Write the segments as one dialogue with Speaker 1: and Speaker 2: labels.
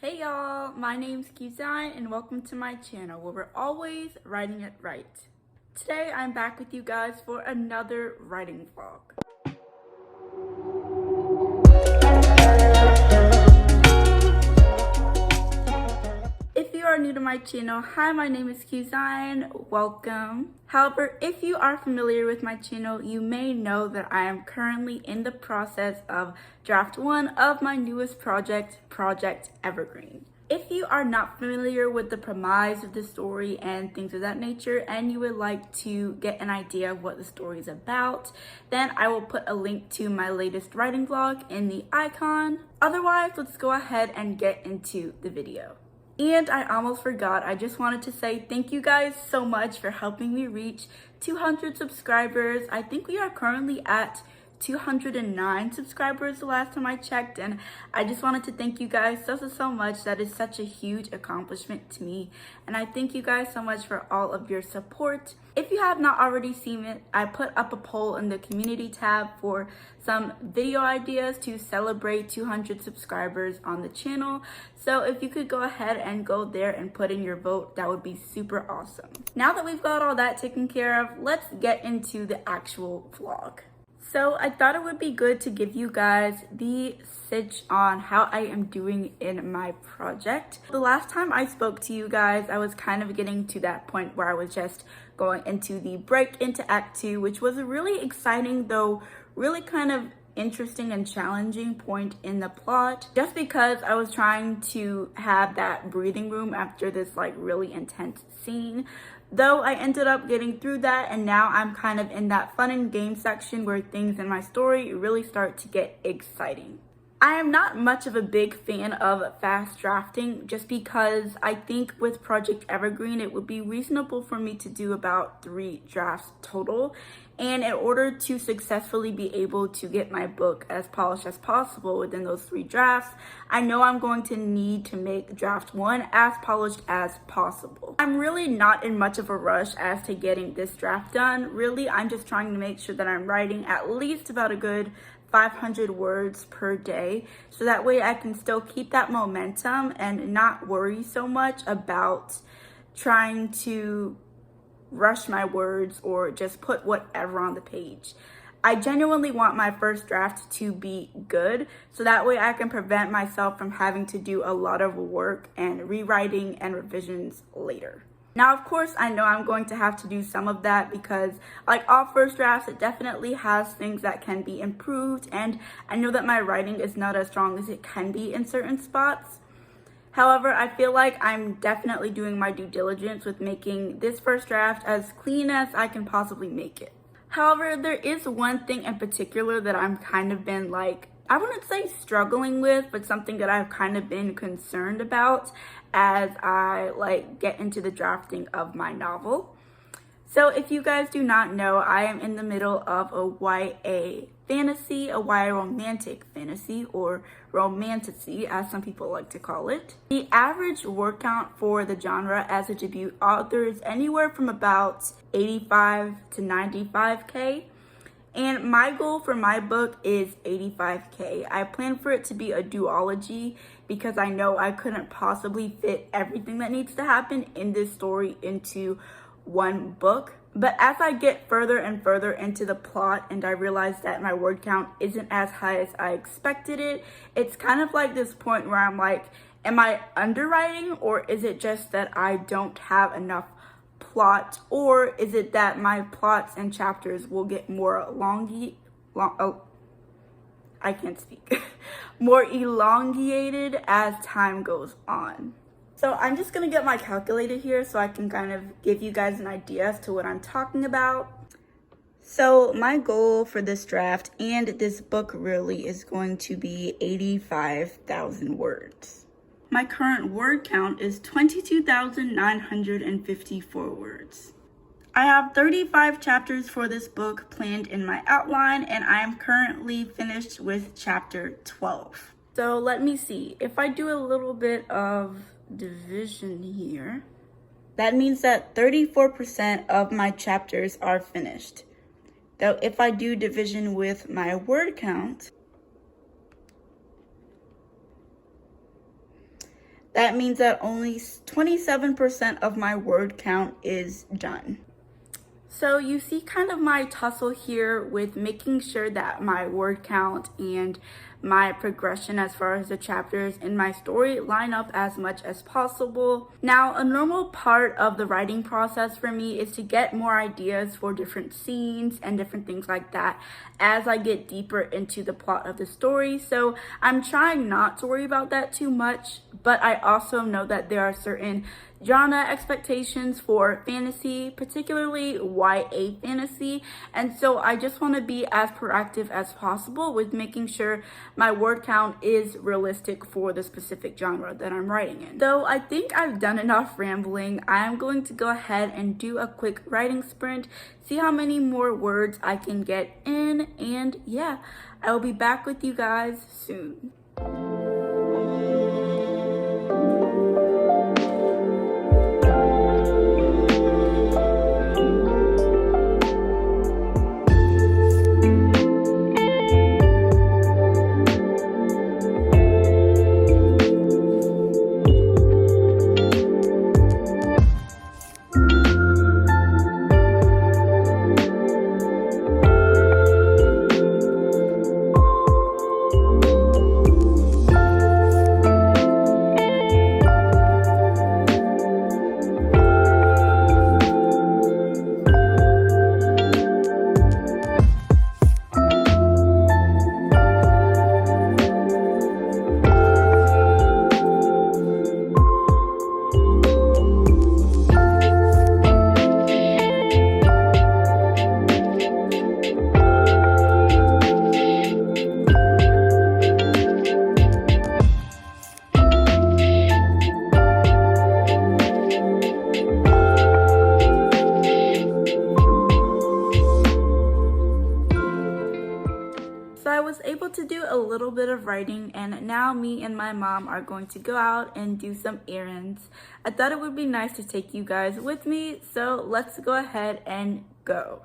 Speaker 1: Hey y'all, my name's Kizai and welcome to my channel where we're always writing it right. Today I'm back with you guys for another writing vlog. If you are new to my channel, hi, my name is Kizai, welcome. However, if you are familiar with my channel, you may know that I am currently in the process of draft 1 of my newest project, Project Evergreen. If you are not familiar with the premise of the story and things of that nature, and you would like to get an idea of what the story is about, then I will put a link to my latest writing vlog in the icon. Otherwise, let's go ahead and get into the video. And I almost forgot, I just wanted to say thank you guys so much for helping me reach 200 subscribers. I think we are currently at 209 subscribers the last time I checked, and I just wanted to thank you guys so much. That is such a huge accomplishment to me, and I thank you guys so much for all of your support. If you have not already seen it, I put up a poll in the community tab for some video ideas to celebrate 200 subscribers on the channel. So if you could go ahead and go there and put in your vote, that would be super awesome. Now that we've got all that taken care of, let's get into the actual vlog. So I thought it would be good to give you guys the sitch on how I am doing in my project. The last time I spoke to you guys, I was kind of getting to that point where I was just going into the break into Act 2, which was a really exciting, though really kind of interesting and challenging point in the plot, just because I was trying to have that breathing room after this like really intense scene. Though I ended up getting through that, and now I'm kind of in that fun and game section where things in my story really start to get exciting. I am not much of a big fan of fast drafting, just because I think with Project Evergreen it would be reasonable for me to do about 3 drafts total. And in order to successfully be able to get my book as polished as possible within those 3 drafts, I know I'm going to need to make draft 1 as polished as possible. I'm really not in much of a rush as to getting this draft done. Really, I'm just trying to make sure that I'm writing at least about a good 500 words per day, so that way I can still keep that momentum and not worry so much about trying to rush my words or just put whatever on the page. I genuinely want my first draft to be good, so that way I can prevent myself from having to do a lot of work and rewriting and revisions later. Now, of course, I know I'm going to have to do some of that because, like all first drafts, it definitely has things that can be improved, and I know that my writing is not as strong as it can be in certain spots. However, I feel like I'm definitely doing my due diligence with making this first draft as clean as I can possibly make it. However, there is one thing in particular that I'm kind of been like, I wouldn't say struggling with, but something that I've kind of been concerned about as I get into the drafting of my novel. So if you guys do not know, I am in the middle of a YA fantasy, a YA romantic fantasy, or romantasy as some people like to call it. The average word count for the genre as a debut author is anywhere from about 85 to 95k. And my goal for my book is 85k. I plan for it to be a duology because I know I couldn't possibly fit everything that needs to happen in this story into one book. But as I get further and further into the plot and I realize that my word count isn't as high as I expected it, it's kind of like this point where I'm like, am I underwriting, or is it just that I don't have enough plot, or is it that my plots and chapters will get more more elongated as time goes on. So I'm just gonna get my calculator here so I can kind of give you guys an idea as to what I'm talking about. So my goal for this draft and this book really is going to be 85,000 words. My current word count is 22,954 words. I have 35 chapters for this book planned in my outline, and I am currently finished with chapter 12. So let me see. If I do a little bit of division here, that means that 34% of my chapters are finished. Though if I do division with my word count, That means that only 27% of my word count is done. So you see kind of my tussle here with making sure that my word count and my progression as far as the chapters in my story line up as much as possible. Now, a normal part of the writing process for me is to get more ideas for different scenes and different things like that as I get deeper into the plot of the story. So I'm trying not to worry about that too much, but I also know that there are certain genre expectations for fantasy, particularly YA fantasy, and so I just want to be as proactive as possible with making sure my word count is realistic for the specific genre that I'm writing in. Though I think I've done enough rambling, I'm going to go ahead and do a quick writing sprint, see how many more words I can get in, and yeah, I will be back with you guys soon. To do a little bit of writing, and now me and my mom are going to go out and do some errands. I thought it would be nice to take you guys with me, so let's go ahead and go.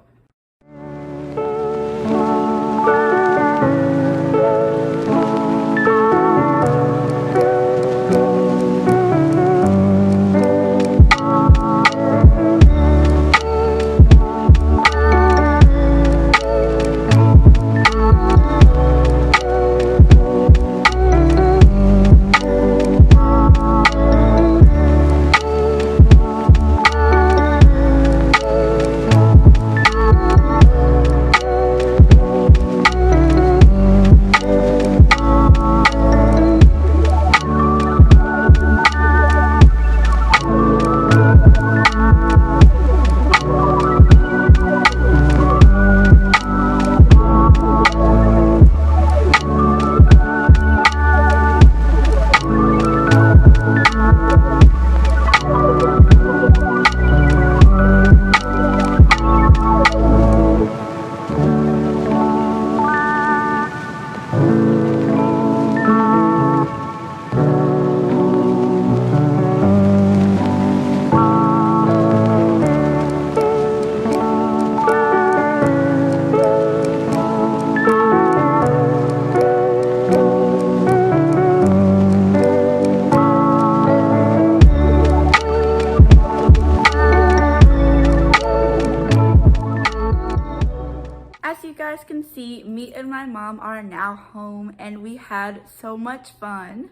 Speaker 1: Can see, me and my mom are now home and we had so much fun,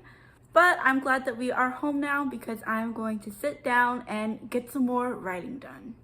Speaker 1: but I'm glad that we are home now because I'm going to sit down and get some more writing done.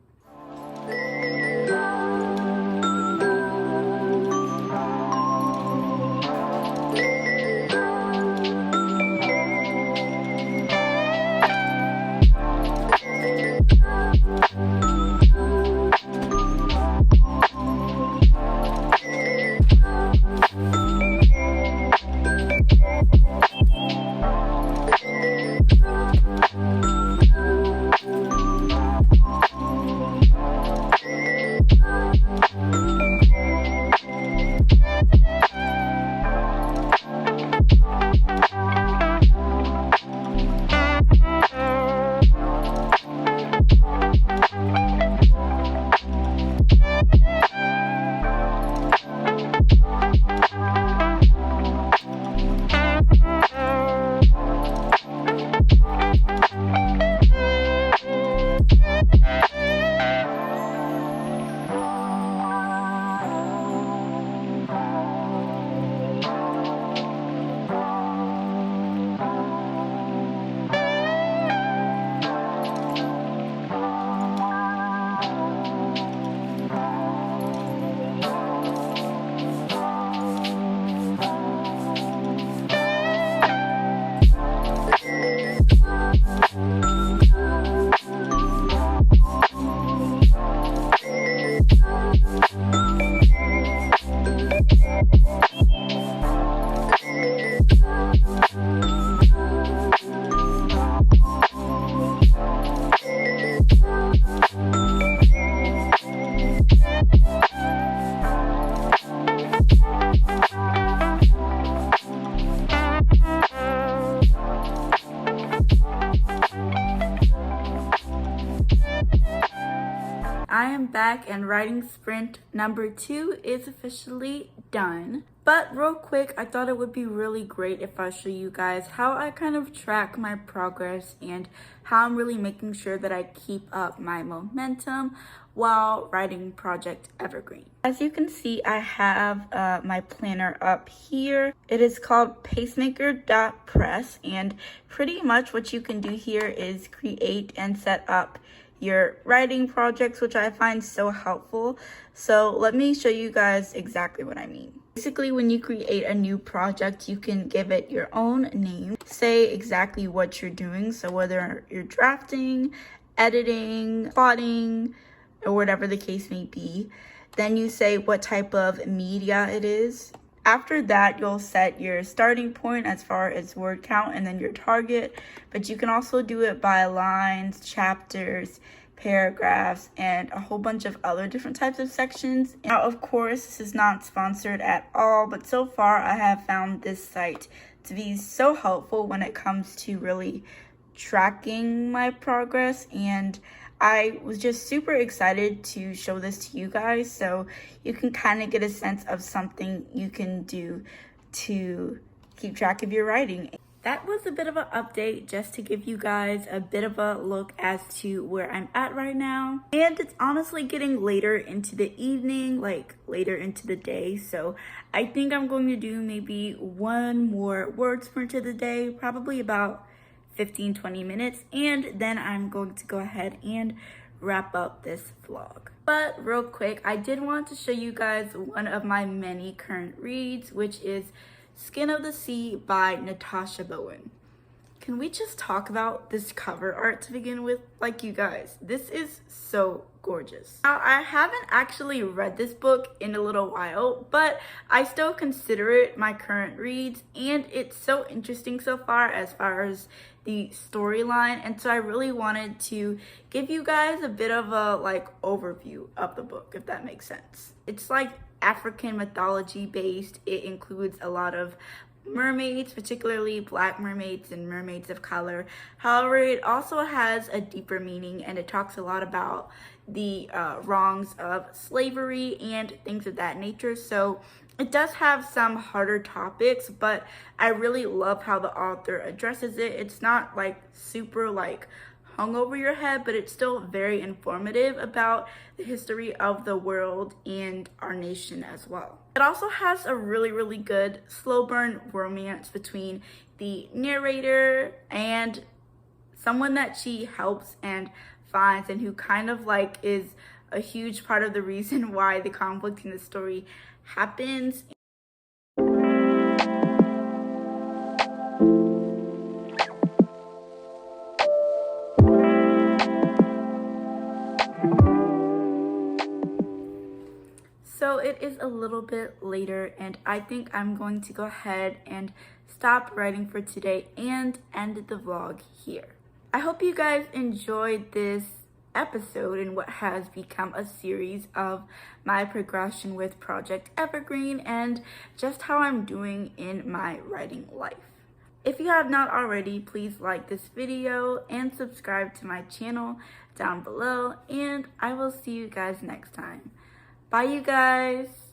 Speaker 1: I'm back and writing sprint number 2 is officially done. But real quick, I thought it would be really great if I show you guys how I kind of track my progress and how I'm really making sure that I keep up my momentum while writing Project Evergreen. As you can see, I have my planner up here. It is called pacemaker.press, and pretty much what you can do here is create and set up your writing projects, which I find so helpful. So let me show you guys exactly what I mean. Basically, when you create a new project, you can give it your own name, say exactly what you're doing. So whether you're drafting, editing, plotting, or whatever the case may be. Then you say what type of media it is. After that, you'll set your starting point as far as word count and then your target. But you can also do it by lines, chapters, paragraphs, and a whole bunch of other different types of sections. Now, of course, this is not sponsored at all, but so far I have found this site to be so helpful when it comes to really tracking my progress, and I was just super excited to show this to you guys so you can kind of get a sense of something you can do to keep track of your writing. That was a bit of an update just to give you guys a bit of a look as to where I'm at right now. And it's honestly getting later into the evening, like later into the day. So I think I'm going to do maybe one more word sprint of the day, probably about 15-20 minutes, and then I'm going to go ahead and wrap up this vlog. But real quick, I did want to show you guys one of my many current reads, which is Skin of the Sea by Natasha Bowen. Can we just talk about this cover art to begin with? Like, you guys, this is so gorgeous. Now, I haven't actually read this book in a little while, but I still consider it my current reads, and it's so interesting so far as the storyline, and so I really wanted to give you guys a bit of a overview of the book, if that makes sense. It's like African mythology based. It includes a lot of mermaids, particularly black mermaids and mermaids of color. However, it also has a deeper meaning, and it talks a lot about the wrongs of slavery and things of that nature. So it does have some harder topics, but I really love how the author addresses it. It's not like super hung over your head, but it's still very informative about the history of the world and our nation as well. It also has a really good slow burn romance between the narrator and someone that she helps and finds, and who kind of is a huge part of the reason why the conflict in the story happens. So it is a little bit later, and I think I'm going to go ahead and stop writing for today and end the vlog here. I hope you guys enjoyed this episode in what has become a series of my progression with Project Evergreen and just how I'm doing in my writing life. If you have not already, please like this video and subscribe to my channel down below, and I will see you guys next time. Bye, you guys.